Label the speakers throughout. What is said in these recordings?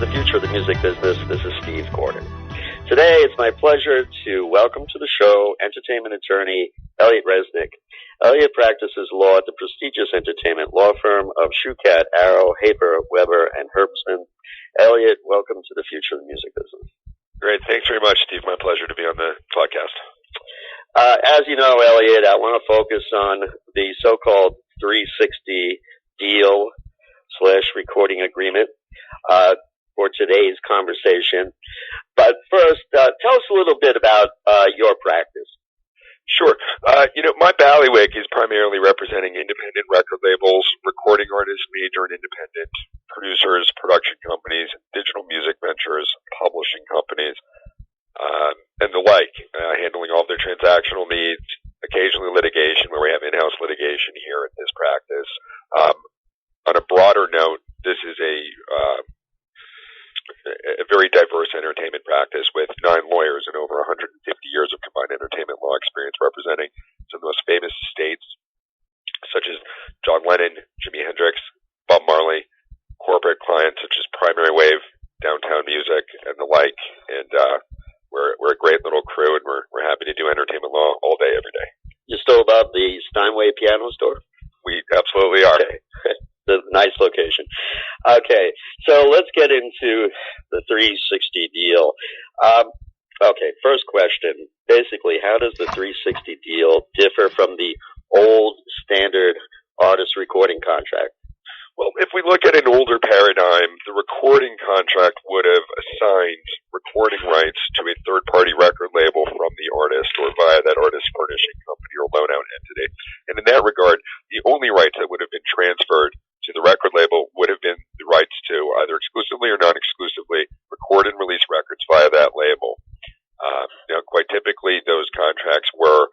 Speaker 1: the future of the music business. This is Steve Gordon. Today, it's my pleasure to welcome to the show entertainment attorney Elliot Resnik. Elliot practices law at the prestigious entertainment law firm of Schucat, Arrow, Haber, Weber, and Herbstman. Elliot, welcome to the future of the music business.
Speaker 2: Great. Thanks very much, Steve. My pleasure to be on the podcast.
Speaker 1: As you know, Elliot, I want to focus on the so-called 360 deal/recording agreement for today's conversation. But first, tell us a little bit about your practice.
Speaker 2: Sure. My bailiwick is primarily representing independent record labels, recording artists, major and independent producers, production companies, digital music ventures, publishing companies, and the like, handling all of their transactional needs, occasionally litigation where we have in-house litigation here at this practice. On a broader note, this is a very diverse entertainment practice with 9 lawyers and over 150 years of combined entertainment law experience representing some of the most famous estates, such as John Lennon, Jimi Hendrix, Bob Marley, corporate clients such as Primary Wave, Downtown Music, and the like. And we're a great little crew, and we're happy to do entertainment law all day, every day.
Speaker 1: You're still above the Steinway Piano Store?
Speaker 2: We absolutely are.
Speaker 1: Okay. The nice location. Okay, so let's get into the 360 deal. Okay, first question. Basically, how does the 360 deal differ from the old standard artist recording contract?
Speaker 2: Well, if we look at an older paradigm, the recording contract would have assigned recording rights to a third-party record label from the artist or via that artist furnishing company or loan-out entity. And in that regard, the only rights that would have been transferred to the record label would have been the rights to either exclusively or non-exclusively record and release records via that label. Quite typically, those contracts were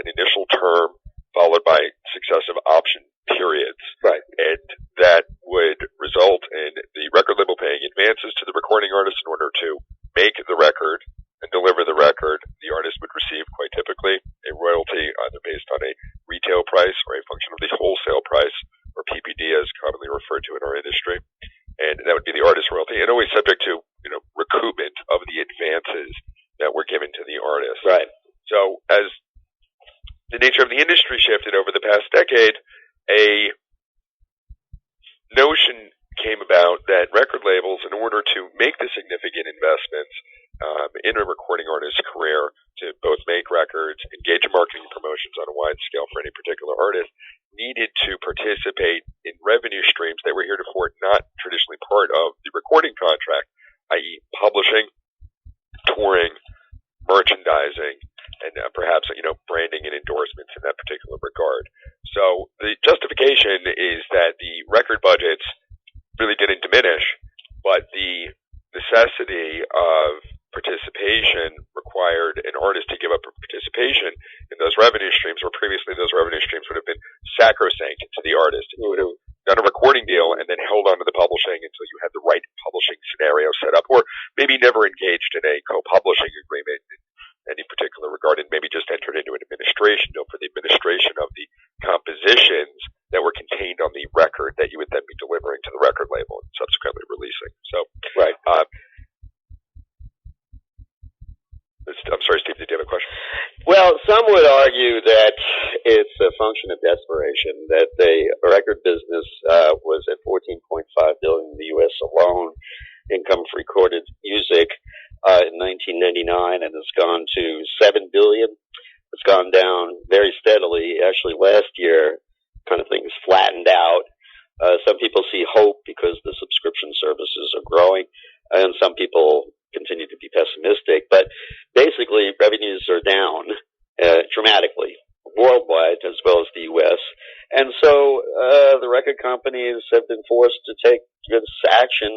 Speaker 2: an initial term followed by successive option periods.
Speaker 1: Right.
Speaker 2: And that would result in the record label paying advances to the recording artist in order to make the record and deliver the record. The artist would receive, quite typically, a royalty either based on a retail price or a function of the wholesale price, or PPD as commonly referred to in our industry. And that would be the artist royalty, and always subject to, recoupment of the advances that were given to the artist.
Speaker 1: Right.
Speaker 2: So as the nature of the industry shifted over the past decade, a notion came about that record labels, in order to make the significant investments in a recording artist's career to both make records, engage in marketing promotions on a wide scale for any particular artist, needed to participate in revenue streams that were heretofore not traditionally part of the recording contract, i.e. publishing, touring, merchandising, and perhaps, branding and endorsements in that particular regard. So the justification is that the record budgets really didn't diminish, but the necessity of participation required an artist to give up participation in those revenue streams, where previously those revenue streams would have been sacrosanct to the artist. You would have done a recording deal and then held on to the publishing until you had the right publishing scenario set up, or maybe never engaged in a co-publishing agreement in any particular regard, and maybe just entered into an administration deal for the administration of the compositions that were contained on the record that you would then be delivering to the record label and subsequently releasing. So,
Speaker 1: right.
Speaker 2: I'm sorry, Steve, did you have a question?
Speaker 1: Well, some would argue that it's a function of desperation, that the record business was at $14.5 billion in the U.S. alone, income for recorded music in 1999, and it's gone to $7 billion. It's gone down very steadily. Actually, last year, kind of things flattened out. Some people see hope because the subscription services are growing, and some people continue to be pessimistic. But basically, revenues are down dramatically worldwide as well as the U.S. And so the record companies have been forced to take this action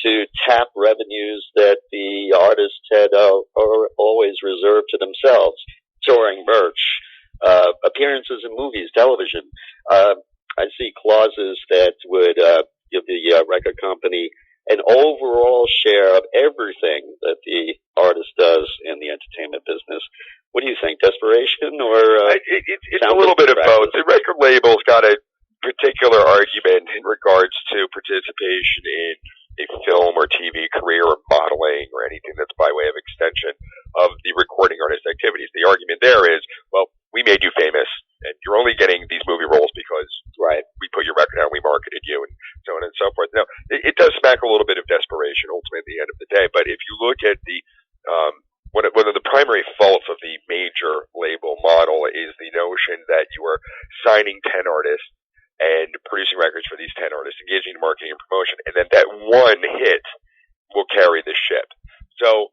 Speaker 1: to tap revenues that the artists had always reserved to themselves: touring, merch, appearances in movies, television. I see clauses that would give the record company an overall share of everything that the artist does in the entertainment business. What do you think, desperation or
Speaker 2: it's a little bit of both. The record label's got a particular argument in regards to participation in a film or TV career or modeling or anything that's by way of extension of the recording artist activities. The argument there is, well, we made you famous, and you're only getting these movie roles because we put your record out, we marketed you, and so on and so forth. Now, it does smack a little bit of desperation ultimately at the end of the day, but if you look at the one of the primary faults of the major label model is the notion that you are signing 10 artists and producing records for these 10 artists, engaging in marketing and promotion, and then that one hit will carry the ship. So,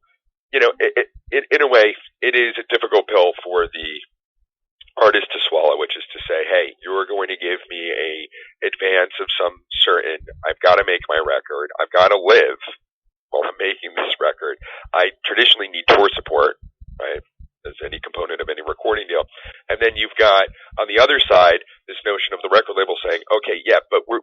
Speaker 2: in a way, it is a difficult pill for the artist to swallow, which is to say, hey, you're going to give me a advance of some certain, I've got to make my record, I've got to live while I'm making this record. I traditionally need tour support, right, as any component of any recording deal. And then you've got, on the other side, this notion of the record label saying, okay, yeah, but we're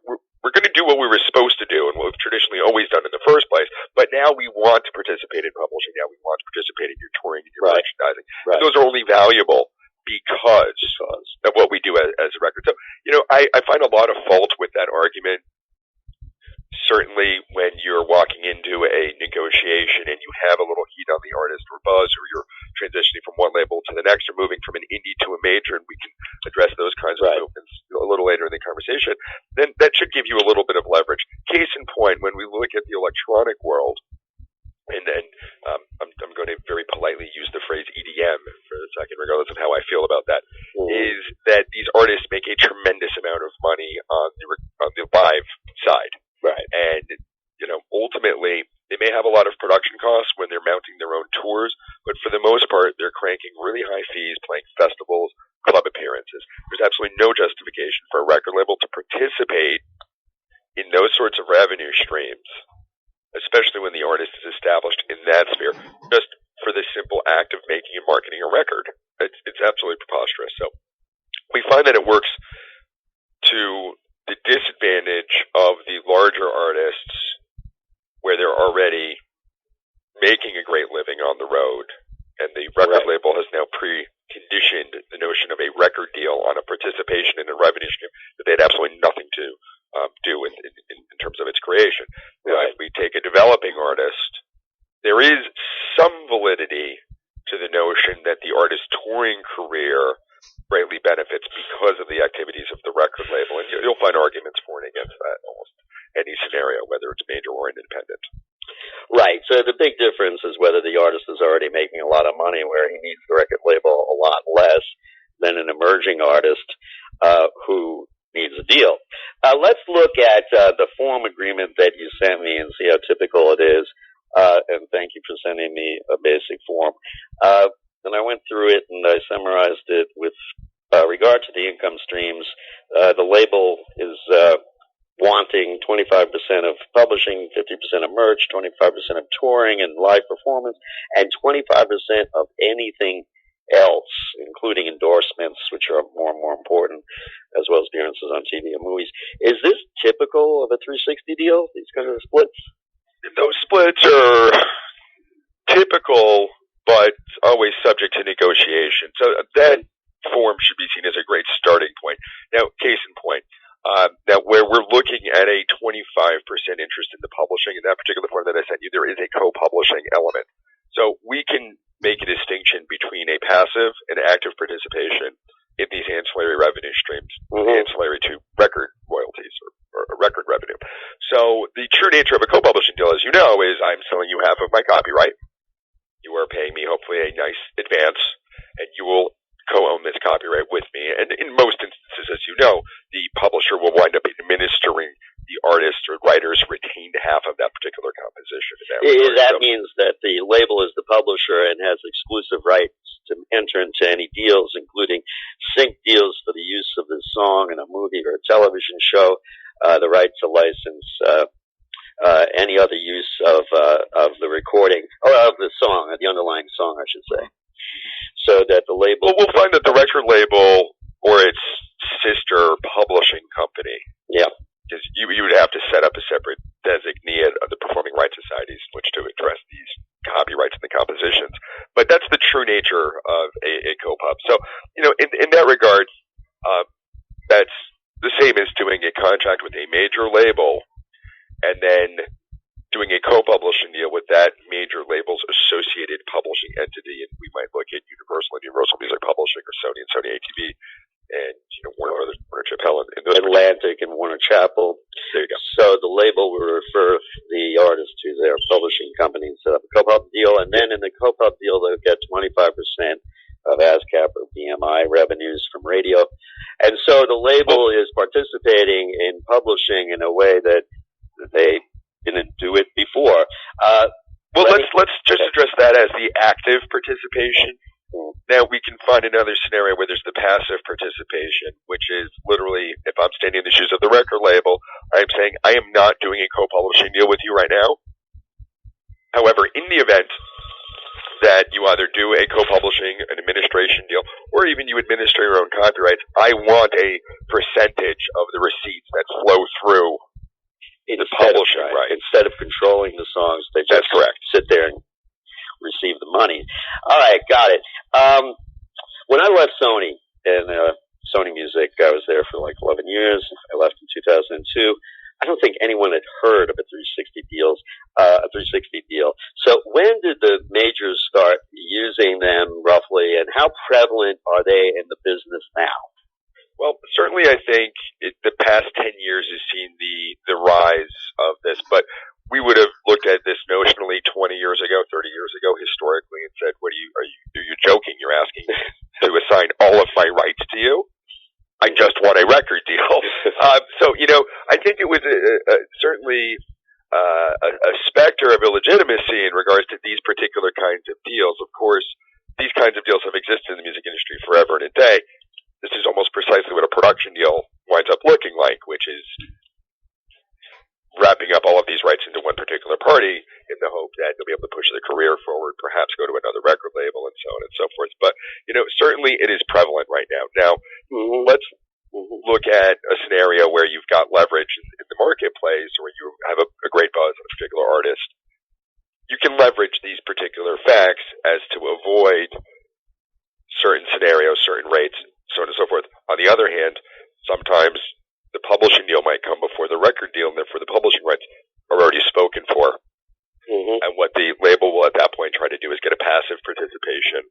Speaker 2: going to do what we were supposed to do and what we've traditionally always done in the first place, but now we want to participate in publishing, now we want to participate in your touring and your merchandising. And those are only valuable because of what we do as a record. So, I find a lot of fault with that argument. Certainly when you're walking into a negotiation and you have a little heat on the artist or buzz, or you're transitioning from one label to the next or moving from an indie to a major, and we can address those kinds of movements a little later in the conversation, then that should give you a little bit of leverage. Case in point, when we look at the electronic world, and then I'm going to very politely use the phrase EDM for a second, regardless of how I feel about that, is that these artists make a tremendous amount of money on the live side. Right. And, ultimately, they may have a lot of production costs when they're mounting their own tours, but for the most part, they're cranking really high fees, playing festivals, club appearances. There's absolutely no justification for a record label to participate in those sorts of revenue streams, especially when the artist is established in that sphere, just for the simple act of making and marketing a record. It's absolutely preposterous. So we find that it works to the disadvantage of the larger artists where they're already making a great living on the road, and the record label has now preconditioned the notion of a record deal on a participation in a revenue stream that they had absolutely nothing to do in terms of its creation. Now, if we take a developing artist, there is some validity to the notion that the artist's touring career greatly benefits because of the activities of the record label, and you'll find arguments for and against that in almost any scenario, whether it's major or independent.
Speaker 1: Right. So the big difference is whether the artist is already making a lot of money, where he needs the record label a lot less than an emerging artist who needs a deal. Let's look at the form agreement that you sent me and see how typical it is. And thank you for sending me a basic form. And I went through it and I summarized it with regard to the income streams. The label is wanting 25% of publishing, 50% of merch, 25% of touring and live performance, and 25% of anything else, including endorsements, which are more and more important, as well as appearances on TV and movies. Is this typical of a 360 deal, these kinds of splits?
Speaker 2: Those splits are typical, but always subject to negotiation. So that form should be seen as a great starting point. Now, case in point, now where we're looking at a 25% interest in the publishing, in that particular form that I sent you, there is a co-publishing element. So we can make a distinction between a passive and active participation in these ancillary revenue streams, ancillary to record royalties or record revenue. So the true nature of a co-publishing deal, as you know, is I'm selling you half of my copyright. You are paying me hopefully a nice advance, and you will co-own this copyright with me. And in most instances, as you know, the publisher will wind up administering the artist or writer's retained half of that particular composition.
Speaker 1: That means that the label is the publisher and has exclusive rights to enter into any deals, including sync deals for the use of the song in a movie or a television show, the right to license any other use of the recording, or of the song, the underlying song, I should say. So that the label...
Speaker 2: Well, we'll find that the record label or its sister publishing company...
Speaker 1: Yeah.
Speaker 2: Because you would have to set up a separate designee of the performing rights societies in which to address these copyrights and the compositions. But that's the true nature of a co-pub. So, in that regard, that's the same as doing a contract with a major label and then doing a co-publishing deal with that major label's associated publishing entity, and we might look at Universal and Universal Music Publishing, or Sony and Sony ATV, and Warner Brothers, Warner Chappell, and
Speaker 1: Atlantic and Warner Chappell.
Speaker 2: There you go.
Speaker 1: So the label will refer the artist to their publishing company and set up a co-pub deal, and then in the co-pub deal they'll get 25% of ASCAP or BMI revenues from radio. And so the label is participating in publishing in a way that they didn't do it before.
Speaker 2: Well, let's just address that as the active participation. Now, we can find another scenario where there's the passive participation, which is literally, if I'm standing in the shoes of the record label, I'm saying, I am not doing a co-publishing deal with you right now. However, in the event that you either do a co-publishing, an administration deal, or even you administer your own copyrights, I want a percentage of the receipts that flow through the publishing right.
Speaker 1: Instead of controlling the songs, they just sit there and receive the money. All right, got it. When I left Sony and Sony Music, I was there for like 11 years. I left in 2002. I don't think anyone had heard of a 360 deal. So when did the majors start using them roughly, and how prevalent are they in the business now?
Speaker 2: Well, certainly I think the past 10 years has seen the rise of this, but we would have looked at this notionally 20 years ago, 30 years ago, historically, and said, are you joking? You're asking to assign all of my rights to you? I just want a record deal. So, I think it was certainly a specter of illegitimacy in regards to these particular kinds of deals. Of course, these kinds of deals have existed in the music industry forever and a day. This is almost precisely what a production deal winds up looking like, which is wrapping up all of these rights into one particular party in the hope that they'll be able to push their career forward, perhaps go to another record label, and so on and so forth. But, certainly it is prevalent right now. Now, let's look at a scenario where you've got leverage in the marketplace, or you have a great buzz on a particular artist. You can leverage these particular facts as to avoid certain scenarios, certain rates, so on and so forth. On the other hand, sometimes the publishing deal might come before the record deal, and therefore the publishing rights are already spoken for. And what the label will at that point try to do is get a passive participation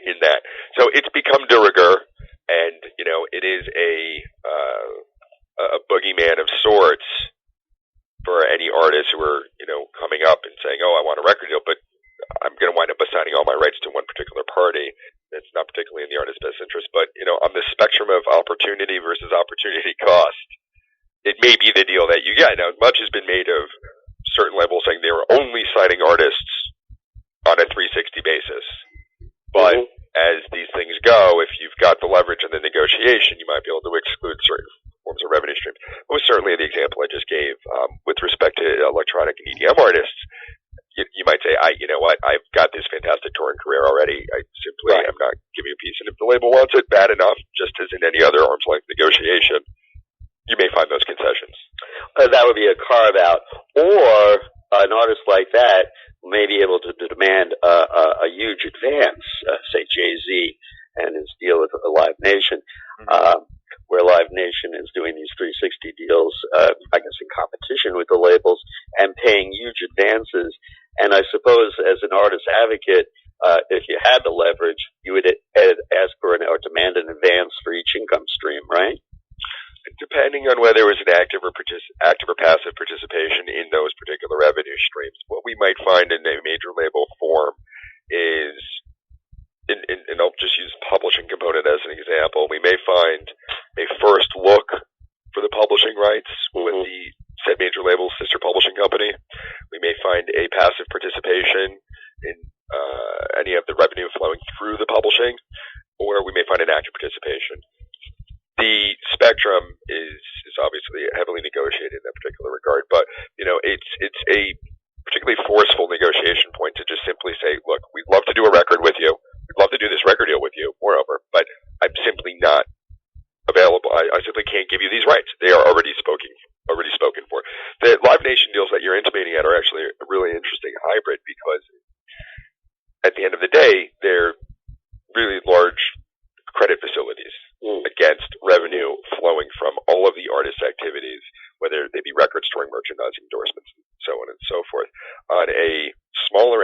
Speaker 2: in that. So it's become de rigueur, and, it is a boogeyman of sorts for any artists who are, coming up and saying, I want a record deal, but I'm going to wind up assigning all my rights to one particular party. It's not particularly in the artist's best interest, but, on the spectrum of opportunity versus opportunity cost, it may be the deal that you get. Now, much has been made of certain labels saying they were only signing artists on a 360 basis. But as these things go, if you've got the leverage in the negotiation, you might be able to exclude certain forms of revenue streams. It was certainly the example I just gave with respect to electronic and EDM artists. You might say, you know what, I've got this fantastic touring career already. I simply am not giving a piece. And if the label wants it bad enough, just as in any other arm's length negotiation, you may find those concessions.
Speaker 1: That would be a carve-out. Or an artist like that may be able to demand a huge advance, say Jay-Z and his deal with Live Nation, where Live Nation is doing these 360 deals, I guess in competition with the labels, and paying huge advances. And I suppose as an artist advocate, if you had the leverage, you would ask for or demand an advance for each income stream, right?
Speaker 2: Depending on whether it was an active or passive participation in those particular revenue streams. What we might find in a major label form is, and I'll just use publishing component as an example, we may find a first look for the publishing rights with the said major label's sister publishing company. We may find a passive participation in any of the revenue flowing through the publishing, or we may find an active participation. The spectrum is obviously heavily negotiated in that particular regard, but it's a particularly forceful negotiation point to just simply say, look, we'd love to do a record with you, we'd love to do this record deal with you, moreover, but I'm simply not available. I simply can't give you these rights. They are already spoken for. The Live Nation deals that you're intimating at are actually a really interesting hybrid, because at the end of the day, they're really large credit facilities against revenue flowing from all of the artist's activities, whether they be records, touring, merchandising, endorsements, and so on and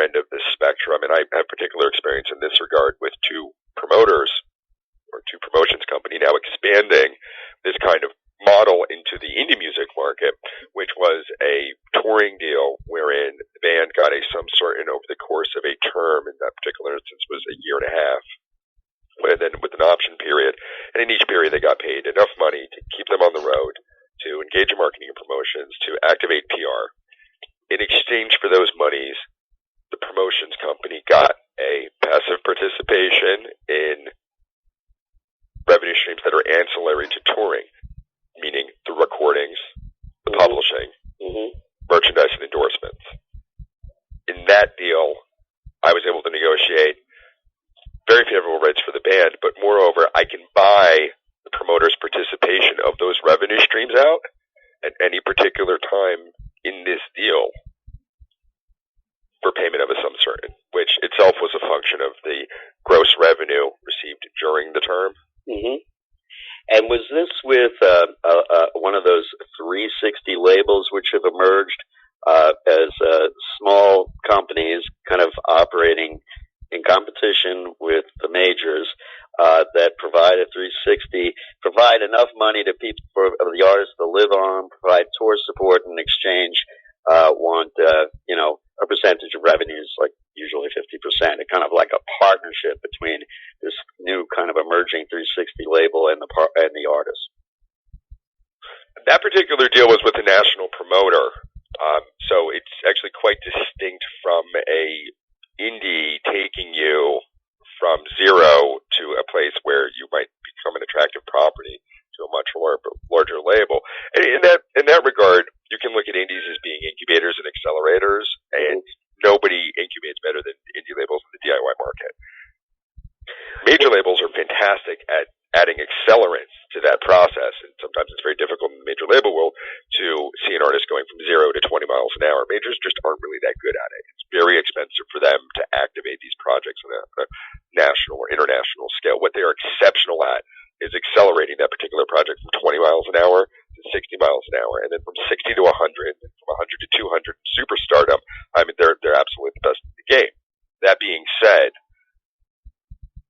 Speaker 2: end of the spectrum, and I have particular experience in this regard with two promoters or two promotions company now expanding this kind of model into the indie music market, which was a touring deal wherein the band got a some sort, and over the course of a term, in that particular instance was a year and a half, and then with an option period, and in each period they got paid enough money to keep them on the road, to engage in marketing and promotions, to activate PR. In exchange for those monies, the promotions company got a passive participation in revenue streams that are ancillary to touring, meaning the recordings, the publishing, merchandise, and endorsements. In that deal, I was able to negotiate very favorable rates for the band, but moreover, I can buy the promoter's participation of those revenue streams out at any particular time in this deal for payment of a sum certain, which itself was a function of the gross revenue received during the term.
Speaker 1: Mm-hmm. And was this with one of those 360 labels which have emerged as small companies kind of operating in competition with the majors that provide a 360, provide enough money to people for the artists to live on, provide tour support, and in exchange want a percentage of revenues, like usually 50%. It's kind of like a partnership between this new kind of emerging 360 label and the artist.
Speaker 2: That particular deal was with a national promoter, so it's actually quite distinct from a indie taking you from zero to a place where you might become an attractive property to a much larger label. And in that regard, you can look at indies as being incubators and accelerators, and nobody incubates better than indie labels in the DIY market. Major labels are fantastic at adding accelerants to that process, and sometimes it's very difficult in the major label world to see an artist going from 0 to 20 miles an hour. Majors just aren't really that good at it. It's very expensive for them to activate these projects on a national or international scale. What they are exceptional at is accelerating that particular project from 20 miles an hour to 60 miles an hour, and then from 60 to 100, and from 100 to 200, superstardom. I mean, they're absolutely the best in the game. That being said,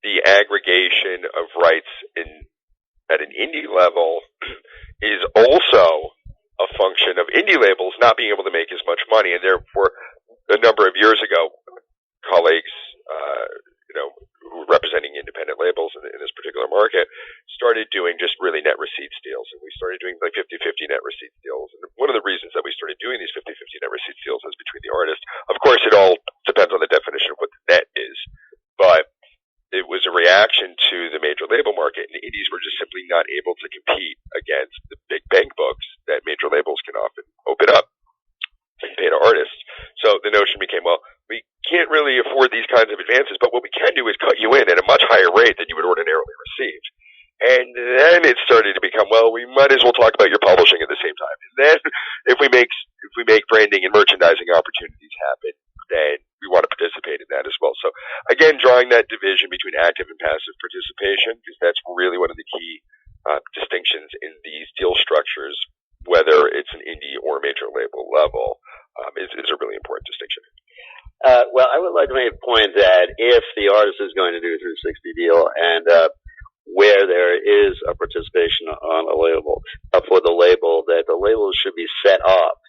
Speaker 2: the aggregation of rights at an indie level is also a function of indie labels not being able to make as much money, and therefore, a number of years ago, colleagues, who were representing independent labels in this particular market, started doing just really net receipts deals, and we started doing like 50-50 net receipts deals. And one of the reasons that we started doing these 50-50 net receipts deals is between the artists. Of course, it all depends on the definition of what the net is, but it was a reaction to the major label market, and the indies were just simply not able to compete against the big bank books that major labels can often open up and pay to artists. So the notion became, well, we can't really afford these kinds of advances, but what we can do is cut you in at a much higher rate than you would ordinarily receive. And then it started to become, well, we might as well talk about your publishing at the same time. And then if we make branding and merchandising opportunities happen, then we want to participate in that as well. So again, drawing that division between active and passive participation, because that's really one of the key distinctions in these deal structures, whether it's an indie or major label level, is a really important distinction.
Speaker 1: Well, I would like to make a point that if the artist is going to do a 360 deal and where there is a participation on a label, for the label, that the label should be set up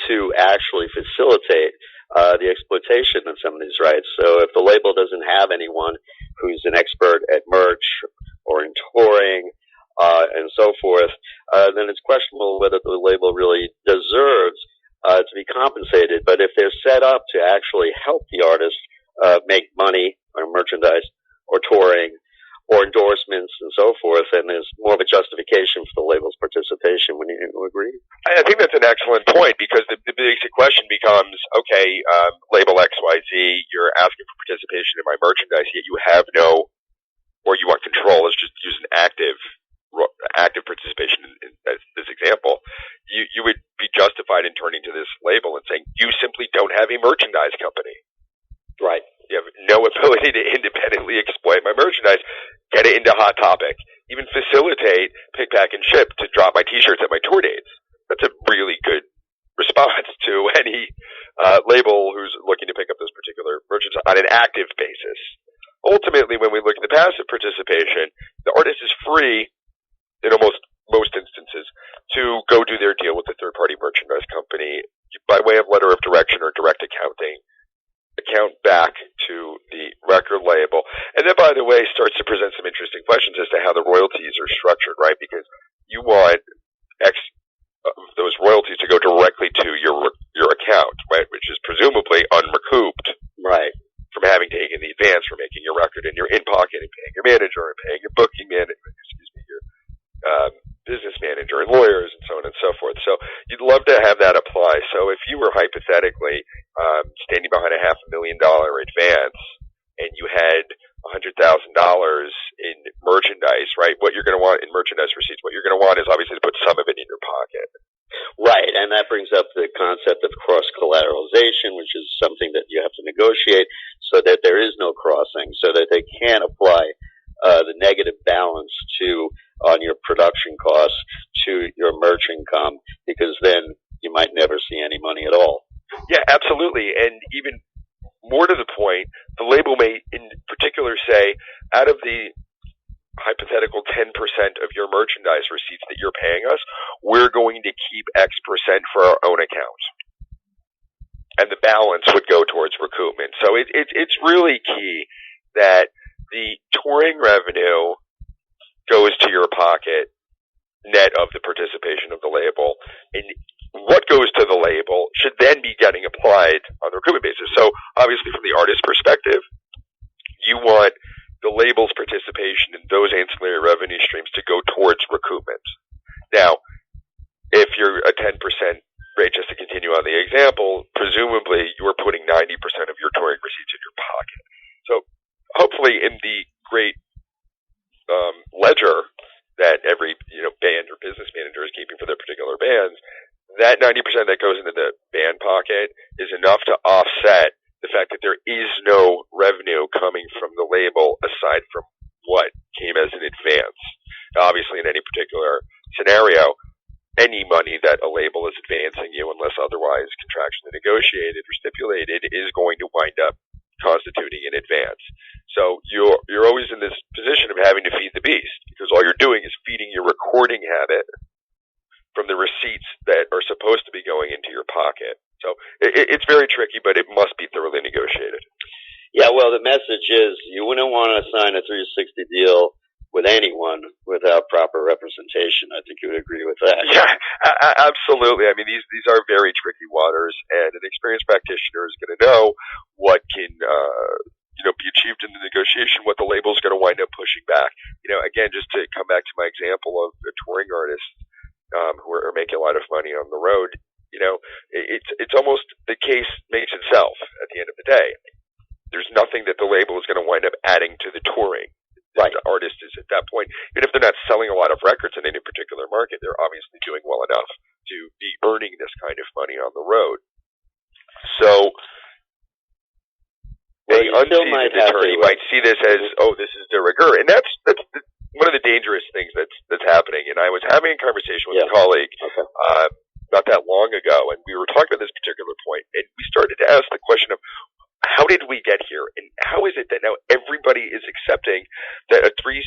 Speaker 1: to actually facilitate the exploitation of some of these rights. So if the label doesn't have anyone who's an expert at merch or in touring and so forth, then it's questionable whether the label really deserves to be compensated. But if they're set up to actually help the artist make money or merchandise or touring or endorsements and so forth, and there's more of a justification for the label's participation. Would you agree?
Speaker 2: I think that's an excellent point, because the basic question becomes, okay, label XYZ, you're asking for participation in my merchandise, yet you have no, or you want control. Let's just use an active participation in this example. You would be justified in turning to this label and saying, you simply don't have a merchandise company.
Speaker 1: Right.
Speaker 2: You have no ability to independently exploit my merchandise, get it into Hot Topic, even facilitate pick, pack, and ship to drop my T-shirts at my tour dates. That's a really good response to any label who's looking to pick up those particular merchants on an active basis. Ultimately, when we look at the passive participation, the artist is free in almost most instances to go do their deal with the third-party merchandise company by way of letter of direction or direct account back to the record label. And then, by the way, starts to present some interesting questions as to how the royalties are structured, right? Because you want X of those royalties to go directly to your account, right? Which is presumably unrecouped.
Speaker 1: Right.
Speaker 2: From having taken the advance for making your record, and you're in pocket and paying your manager and paying your booking manager, your business manager and lawyers and so on and so forth. So you'd love to have that apply. So if you were hypothetically standing behind a $500,000 advance and you had $100,000 in merchandise, right? What you're going to want in merchandise receipts, what you're going to want is obviously to put some of it in your pocket.
Speaker 1: Right, and that brings up the concept of cross-collateralization, which is something that you have to negotiate so that there is no crossing, so that they can't apply the negative balance on your production costs to your merch income, because then you might never see any money at all.
Speaker 2: Yeah, absolutely, and even more to the point, the label may in particular say, out of the hypothetical 10% of your merchandise receipts that you're paying us, we're going to keep X percent for our own account. And the balance would go towards recoupment. So it's really key that the touring revenue goes to your pocket net of the participation of the label. And what goes to the label should then be getting applied on the recoupment basis. So obviously from the artist's perspective, you want the label's participation in those ancillary revenue streams to go towards recoupment. Now, if you're a 10% rate, just to continue on the example, presumably you're putting 90% of your touring receipts in your pocket. So hopefully in the great ledger that every band or business manager is keeping for their particular bands, that 90% that goes into the band pocket is enough to offset the fact that there is no revenue coming from the label aside from what came as an advance. Now, obviously, in any particular scenario, any money that a label is advancing you, unless otherwise contractually negotiated or stipulated, is going to wind up constituting an advance. So you're always in this position of having to feed the beast, because all you're doing is feeding your recording habit from the receipts that are supposed to be going into your pocket. So it's very tricky, but it must be thoroughly negotiated.
Speaker 1: Yeah, well, the message is you wouldn't want to sign a 360 deal with anyone without proper representation. I think you would agree with that.
Speaker 2: Yeah, absolutely. I mean, these are very tricky waters, and an experienced practitioner is going to know what can be achieved in the negotiation, what the label is going to wind up pushing back. Again, just to come back to my example of a touring artist who are making a lot of money on the road. It's almost the case makes itself at the end of the day. There's nothing that the label is going to wind up adding to the touring. Right. The artist is at that point, even if they're not selling a lot of records in any particular market, they're obviously doing well enough to be earning this kind of money on the road. So a unseasoned attorney might see this as, this is de rigueur. And that's one of the dangerous things that's happening. And I was having a conversation with a colleague not that long ago, and we were talking about this particular point, and we started to ask the question of, how did we get here? And how is it that now everybody is accepting that a 360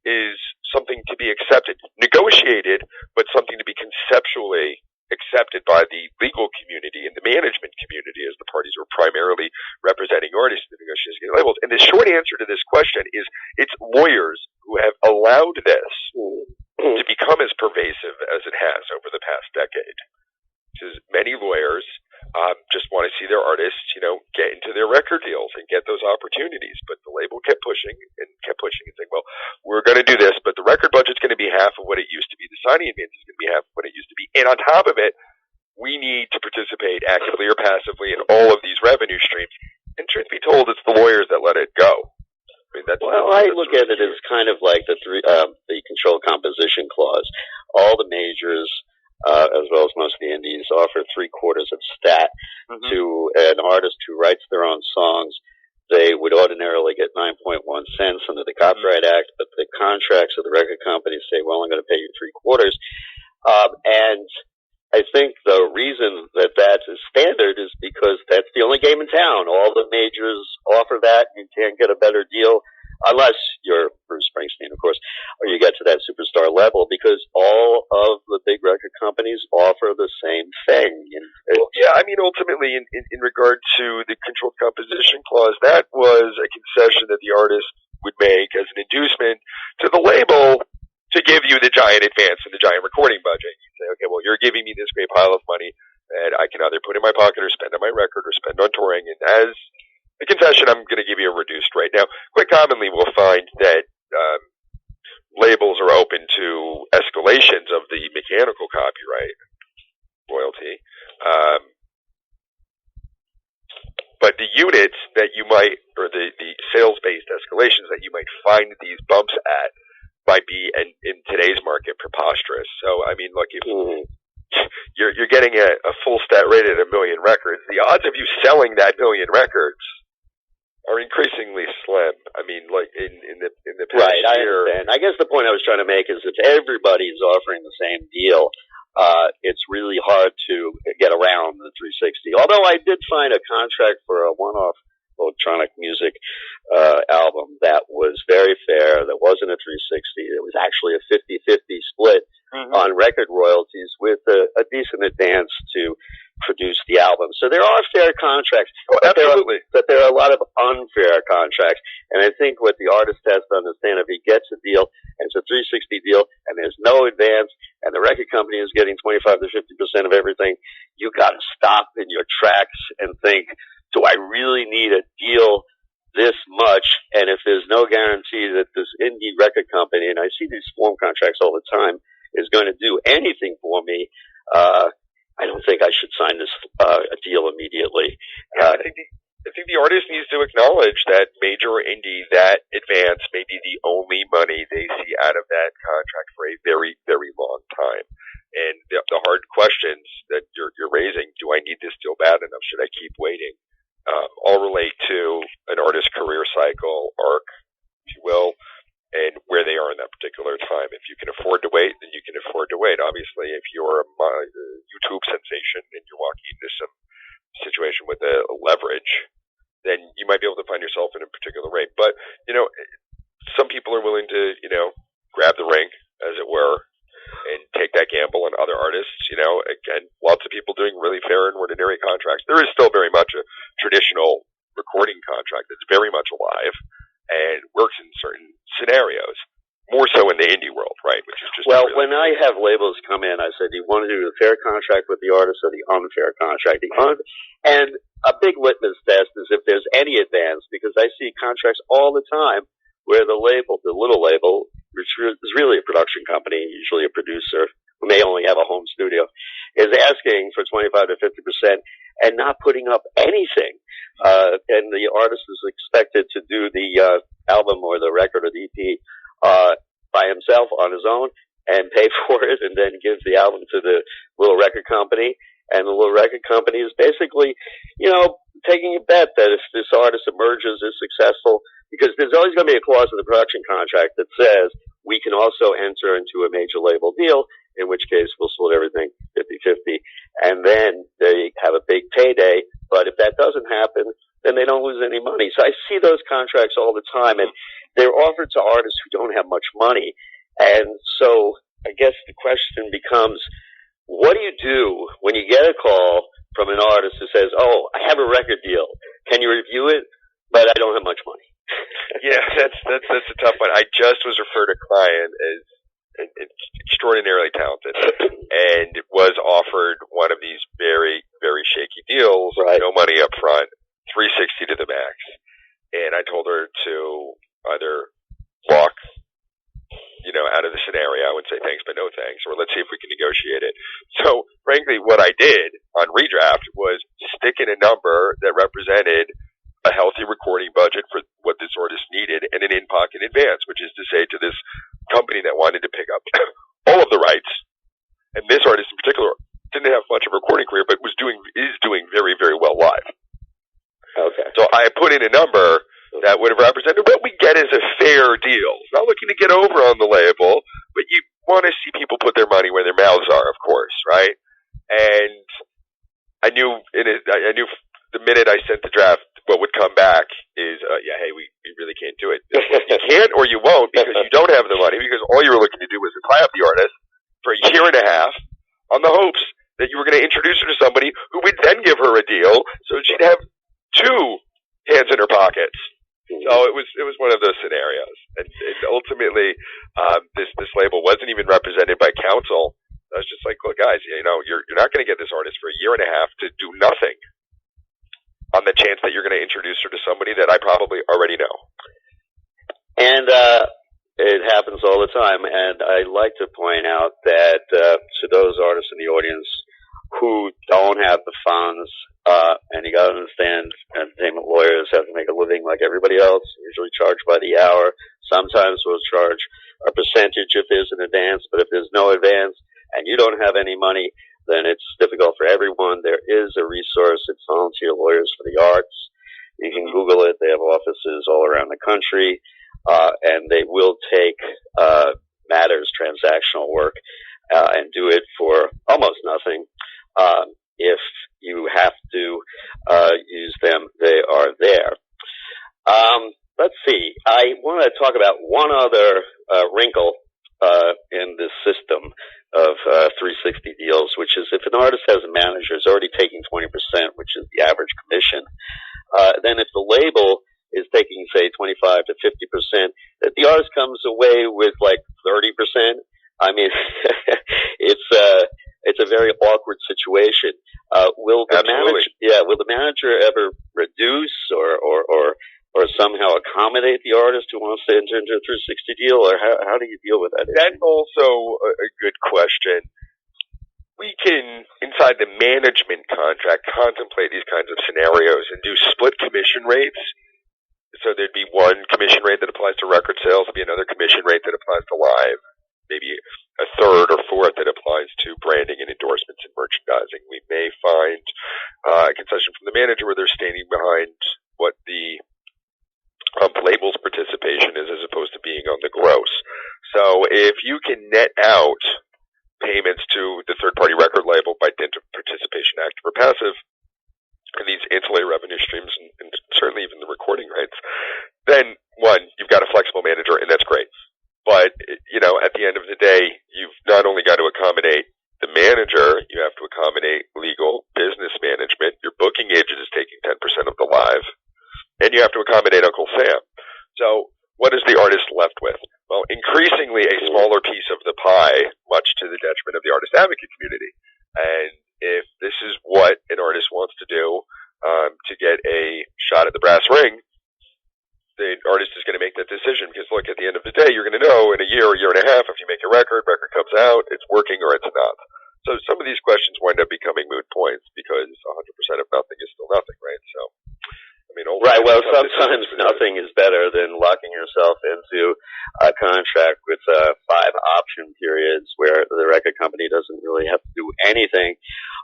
Speaker 2: is something to be accepted, negotiated, but something to be conceptually accepted by the legal community and the management community, as the parties were primarily representing artists in the negotiation labels? And the short answer to this question is it's lawyers who have allowed this to become as pervasive as it has over the past decade. Because many lawyers just want to see their artists, get into their record deals and get those opportunities. But the label kept pushing and saying, well, we're going to do this, but the record budget's going to be half of what it used to be. The signing advance is going to be half of what it used to be. And on top of it, we need to participate actively or passively in all of these revenue streams. And truth be told, it's the lawyers that let it go.
Speaker 1: I look at it as kind of like the control composition clause. All the majors, as well as most of the indies, offer 3/4 of stat to an artist who writes their own songs. They would ordinarily get 9.1 cents under the Copyright Act, but the contracts of the record companies say, well, I'm going to pay you 3/4. And I think the reason that that's a standard is because that's the only game in town. All the majors offer that. You can't get a better deal unless you're Bruce Springsteen, of course, or you get to that superstar level, because all of the big record companies offer the same thing.
Speaker 2: Well, yeah, I mean, ultimately, in regard to the controlled composition clause, that was a concession that the artist would make as an inducement to the label to give you the giant advance and the giant recording budget. You say, okay, well, you're giving me this great pile of money that I can either put in my pocket or spend on my record or spend on touring, and as a concession, I'm going to give you a reduced rate. Now, quite commonly, we'll find that labels are open to escalations of the mechanical copyright royalty, but the units that you might, or the sales-based escalations that you might find these bumps at, might be in today's market preposterous. So, I mean, look, if you're getting a full stat rate at 1 million records, the odds of you selling that 1 million records are increasingly slim. I mean, like in the past
Speaker 1: right,
Speaker 2: year.
Speaker 1: I understand. I guess the point I was trying to make is if everybody's offering the same deal, it's really hard to get around the 360. Although I did find a contract for a one-off electronic music album that was very fair, that wasn't a 360. It was actually a 50-50 split on record royalties with a decent advance to produce the album. So there are fair contracts,
Speaker 2: absolutely.
Speaker 1: But there are a lot of unfair contracts. And I think what the artist has to understand, if he gets a deal and it's a 360 deal and there's no advance and the record company is getting 25 to 50% of everything, you got to stop in your tracks and think, do I really need a deal this much? And if there's no guarantee that this indie record company, and I see these form contracts all the time, is going to do anything for me, I don't think I should sign this a deal immediately.
Speaker 2: I think the artist needs to acknowledge that major or indie, that advance may be the only money they see out of that contract for a very, very long time. And the hard questions that you're raising, do I need this deal bad enough? Should I keep waiting? All relate to an artist's career cycle, arc, if you will, and where they are in that particular time. If you can afford to wait, then you can afford to wait. Obviously, if you're a YouTube sensation and you're walking into some situation with a leverage, then you might be able to find yourself in a particular rate. But, some people are willing to, grab the ring, as it were, and take that gamble on other artists. Again, lots of people doing really fair and ordinary contracts. There is still very much a traditional recording contract that's very much alive and works in certain scenarios, more so in the indie world, right? Which is just
Speaker 1: well, when I have labels come in, I say, do you want to do the fair contract with the artist or the unfair contract? And a big litmus test is if there's any advance, because I see contracts all the time where the little label, which is really a production company, usually a producer who may only have a home studio, is asking for 25 to 50% and not putting up anything. And the artist is expected to do the album or the record or the EP by himself on his own and pay for it, and then give the album to the little record company. And the little record company is basically, taking a bet that if this artist emerges as successful, because there's always going to be a clause in the production contract that says we can also enter into a major label deal, in which case we'll split everything 50-50, and then they have a big payday. But if that doesn't happen, then they don't lose any money. So I see those contracts all the time, and they're offered to artists who don't have much money. And so I guess the question becomes, what do you do when you get a call from an artist who says, oh, I have a record deal, can you review it? But I don't have much money.
Speaker 2: Yeah, that's a tough one. I just was referred a client as extraordinarily talented and was offered one of these very, very shaky deals, right. No money up front, 360 to the max. And I told her to either walk, out of the scenario and say thanks but no thanks, or let's see if we can negotiate it. So, frankly, what I did on redraft was stick in a number that represented a healthy recording budget for what this artist needed and an in-pocket advance, which is to say to this company that wanted to pick up all of the rights, and this artist in particular didn't have much of a recording career, but is doing very, very well live.
Speaker 1: Okay.
Speaker 2: So I put in a number that would have represented what we get as a fair deal. Not looking to get over on the label, but you want to see people put their money where their mouths are, of course, right? And I knew the minute I sent the draft, what would come back is, hey, we really can't do it. You can't or you won't because you don't have the money, because all you were looking to do was to tie up the artist for a year and a half on the hopes that you were going to introduce her to somebody who would then give her a deal so she'd have two hands in her pockets. So it was one of those scenarios. And ultimately, this label wasn't even represented by counsel. I was just like, look, guys, you're not going to get this artist for a year and a half to do nothing on the chance that you're going to introduce her to somebody that I probably already know.
Speaker 1: And it happens all the time. And I like to point out that to those artists in the audience who don't have the funds, and you got to understand, entertainment lawyers have to make a living like everybody else, usually charged by the hour. Sometimes we'll charge a percentage if there's an advance, but if there's no advance and you don't have any money, then it's difficult for everyone. There is a resource. It's Volunteer Lawyers for the Arts. You can Google it. They have offices all around the country, and they will take matters, transactional work, and do it for almost nothing. If you have to use them, they are there. Let's see. I want to talk about one other wrinkle in this system of 360 deals, which is if an artist has a manager who's already taking 20%, which is the average commission, then if the label is taking, say, 25 to 50%, that the artist comes away with like 30%. I mean, it's a very awkward situation. Will the manager ever reduce or somehow accommodate the artist who wants to enter into a 360 deal, or how do you deal with that issue?
Speaker 2: That's also a good question. We can, inside the management contract, contemplate these kinds of scenarios and do split commission rates. So there'd be one commission rate that applies to record sales, there'd be another commission rate that applies to live, maybe a third or fourth that applies to branding and endorsements and merchandising. We may find a concession from the manager where they're standing behind what the label's participation is as opposed to being on the gross. So if you can net out payments to the third-party record label by dint of participation, active or passive, and these ancillary revenue streams and certainly even the recording rights, then one, you've got a flexible manager, and that's great. But, at the end of the day, you've not only got to accommodate the manager, you have to accommodate legal, business management, your booking agent is taking 10% of the live, and you have to accommodate Uncle Sam. So what is the artist left with? Well, increasingly a smaller piece of the pie, much to the detriment of the artist advocate community. And if this is what an artist wants to do to get a shot at the brass ring, the artist is going to make that decision because, look, at the end of the day, you're going to know in a year and a half if you make a record comes out, it's working or it's not. So some of these questions wind up becoming moot points because 100% of nothing is still nothing, right? So,
Speaker 1: right. Well, sometimes nothing is better than locking yourself into a contract with 5 option periods where the record company doesn't really have to do anything,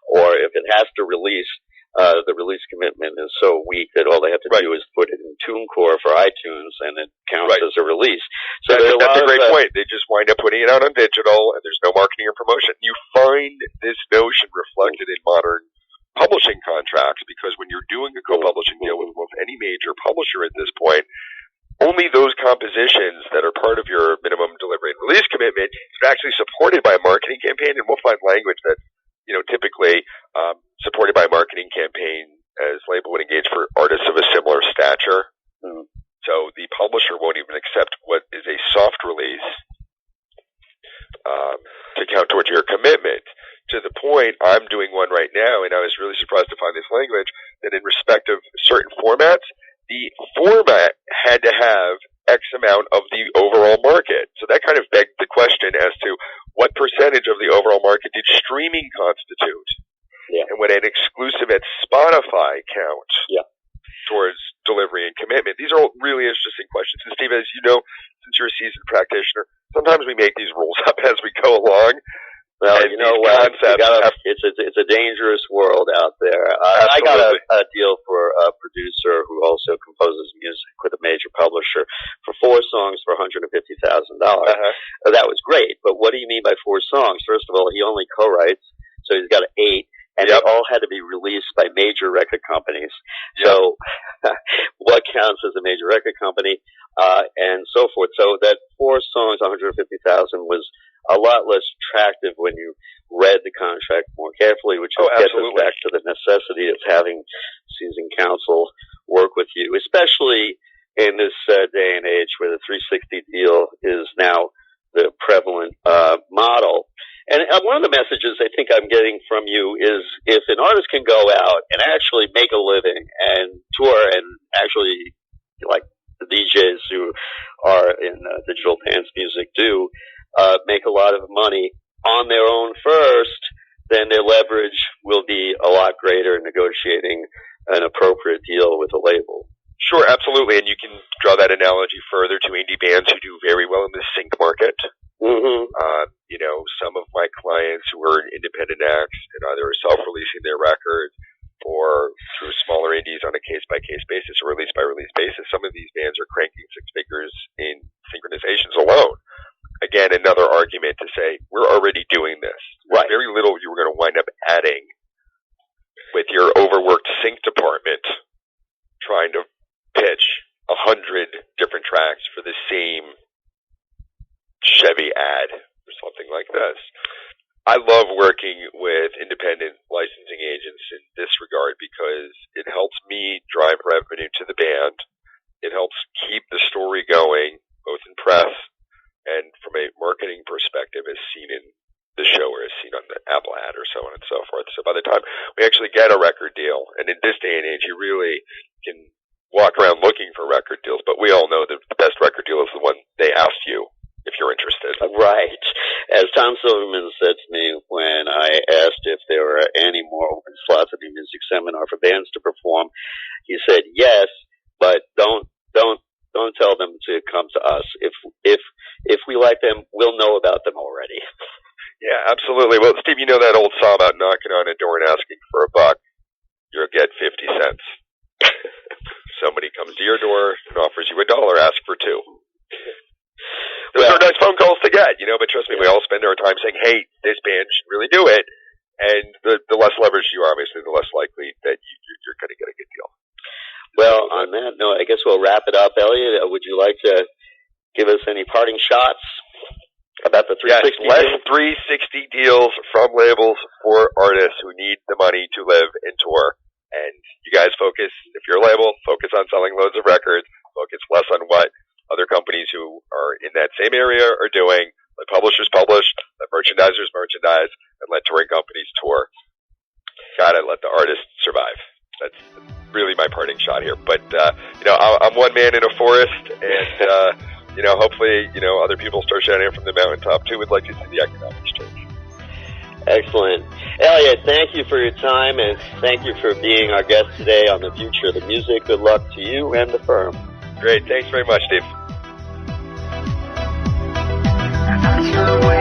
Speaker 1: or if it has to release, the release commitment is so weak that all they have to do is put it in TuneCore for iTunes, and it counts as a release. So
Speaker 2: that's a great point. They just wind up putting it out on digital, and there's no marketing or promotion. You find this notion reflected in modern publishing contracts, because when you're doing a co-publishing deal with any major publisher at this point, only those compositions that are part of your minimum delivery and release commitment are actually supported by a marketing campaign, and we'll find language that's typically supported by a marketing campaign as label would engage for artists of a similar stature. Mm-hmm. So the publisher won't even accept what is a soft release to count towards your commitment. To the point, I'm doing one right now, and I was really surprised to find this language, that in respect of certain formats, the format had to have X amount of the overall market. So that kind of begged the question as to what percentage of the overall market did streaming constitute? Yeah. And would an exclusive at Spotify count towards delivery and commitment? These are all really interesting questions. And Steve, as you know, since you're a seasoned practitioner, sometimes we make these rules up as we go along.
Speaker 1: Well, it's a dangerous world out there. I got a deal for a producer who also composes music with a major publisher for 4 songs for $150,000. That was great, but what do you mean by 4 songs? First of all, he only co-writes, so so he's got 8. And they all had to be released by major record companies. So what counts as a major record company, and so forth. So that 4 songs, 150,000 was a lot less attractive when you read the contract more carefully, which gets us back to the necessity of having seasoned counsel work with you, especially in this day and age where the 360 deal is now the prevalent model. And one of the messages I think I'm getting from you is if an artist can go out and actually make a living and tour and actually, like the DJs who are in digital dance music do, make a lot of money on their own first, then their leverage will be a lot greater in negotiating an appropriate deal with a label.
Speaker 2: Sure, absolutely. And you can draw that analogy further to indie bands who do very well in the sync market.
Speaker 1: Mm-hmm.
Speaker 2: Some of my clients who are independent acts and either self-releasing their records or through smaller indies on a case-by-case basis or release-by-release basis, some of these bands are cranking 6 figures in synchronizations alone. Again, another argument to say, we're already doing this.
Speaker 1: Right.
Speaker 2: Very little you were going to wind up adding with your overworked sync department trying to pitch 100 different tracks for the same Chevy ad or something like this. I love working with independent licensing agents in this regard because it helps me drive revenue to the band. It helps keep the story going, both in press and from a marketing perspective as seen in the show or as seen on the Apple ad or so on and so forth. So by the time we actually get a record deal, and in this day and age you really can walk around looking for record deals, but we all know that the best record deal is the one they asked you if you're interested.
Speaker 1: Right. As Tom Silverman said to me when I asked if there were any more open slots at the music seminar for bands to perform, he said yes, but don't tell them to come to us. If we like them, we'll know about them already.
Speaker 2: Yeah, absolutely. Well, Steve, you know that old saw about knocking on a door and asking for $1, you'll get 50 cents. Somebody comes to your door and offers you $1, ask for 2. Those are nice phone calls to get, but trust me, we all spend our time saying, hey, this band should really do it. And the less leverage you are, obviously, the less likely that you're going to get a good deal.
Speaker 1: Well, on that note, I guess we'll wrap it up. Elliot, would you like to give us any parting shots about the 360
Speaker 2: deals? Less 360 deals from labels for artists who need the money to live and tour. And you guys focus, if you're a label, focus on selling loads of records, focus less on what other companies who are in that same area are doing. Let publishers publish, let merchandisers merchandise, and let touring companies tour. Gotta let the artists survive. That's really my parting shot here. But, I'm one man in a forest, and, hopefully, other people start shouting it from the mountaintop too. We'd like to see the economics change.
Speaker 1: Excellent. Elliot, thank you for your time, and thank you for being our guest today on the Future of the Music. Good luck to you and the firm.
Speaker 2: Great. Thanks very much, Steve.
Speaker 3: That's your way.